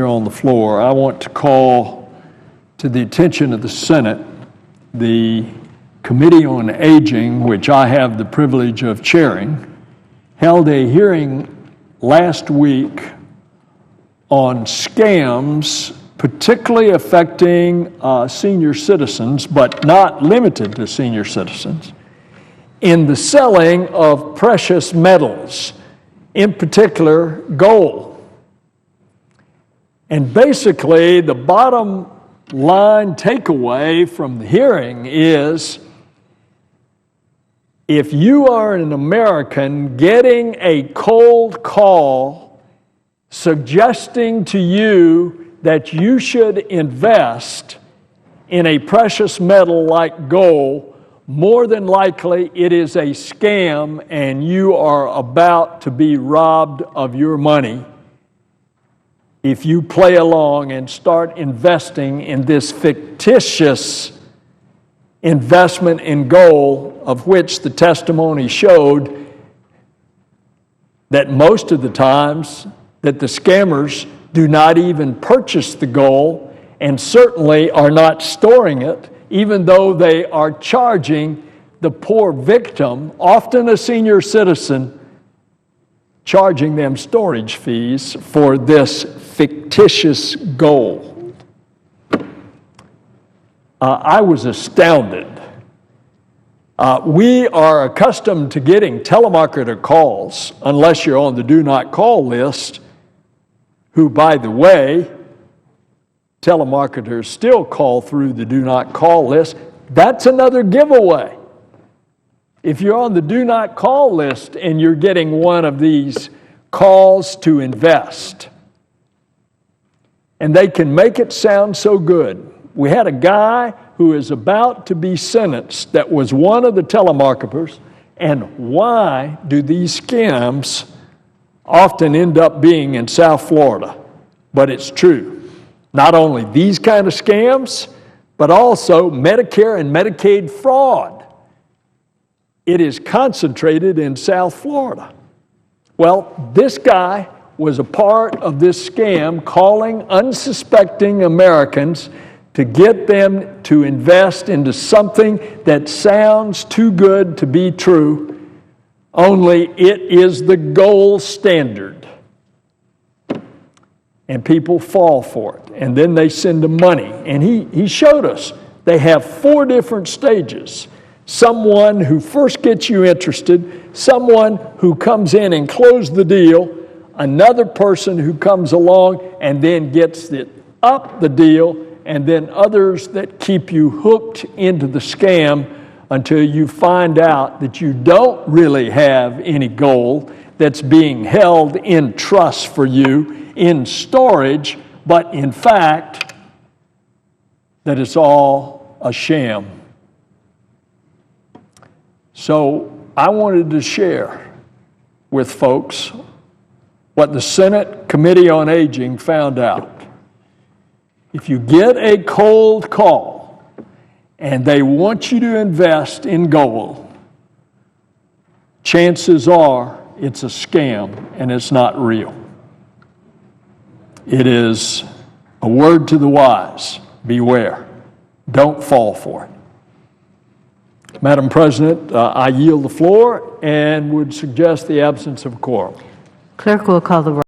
On the floor, I want to call to the attention of the Senate the Committee on Aging, which I have the privilege of chairing, held a hearing last week on scams, particularly affecting senior citizens, but not limited to senior citizens, in the selling of precious metals, in particular gold. And basically, the bottom line takeaway from the hearing is, if you are an American getting a cold call suggesting to you that you should invest in a precious metal like gold, more than likely it is a scam and you are about to be robbed of your money if you play along and start investing in this fictitious investment in gold, of which the testimony showed that most of the times that the scammers do not even purchase the gold and certainly are not storing it, even though they are charging the poor victim, often a senior citizen, charging them storage fees for this fictitious gold. I was astounded. We are accustomed to getting telemarketer calls, unless you're on the do not call list, who, by the way, telemarketers still call through the do not call list. That's another giveaway. If you're on the do not call list and you're getting one of these calls to invest, and they can make it sound so good. We had a guy who is about to be sentenced that was one of the telemarketers. And why do these scams often end up being in South Florida? But it's true. Not only these kind of scams, but also Medicare and Medicaid fraud. It is concentrated in South Florida. Well, this guy was a part of this scam, calling unsuspecting Americans to get them to invest into something that sounds too good to be true, only it is the gold standard. And people fall for it. And then they send them money. And he showed us they have 4 different stages. Someone who first gets you interested, someone who comes in and closes the deal, another person who comes along and then gets it up the deal, and then others that keep you hooked into the scam until you find out that you don't really have any gold that's being held in trust for you in storage, but in fact, that it's all a sham. So I wanted to share with folks what the Senate Committee on Aging found out. If you get a cold call and they want you to invest in gold, chances are it's a scam and it's not real. It is a word to the wise: beware. Don't fall for it. Madam President, I yield the floor and would suggest the absence of quorum. Clerk will call the roll.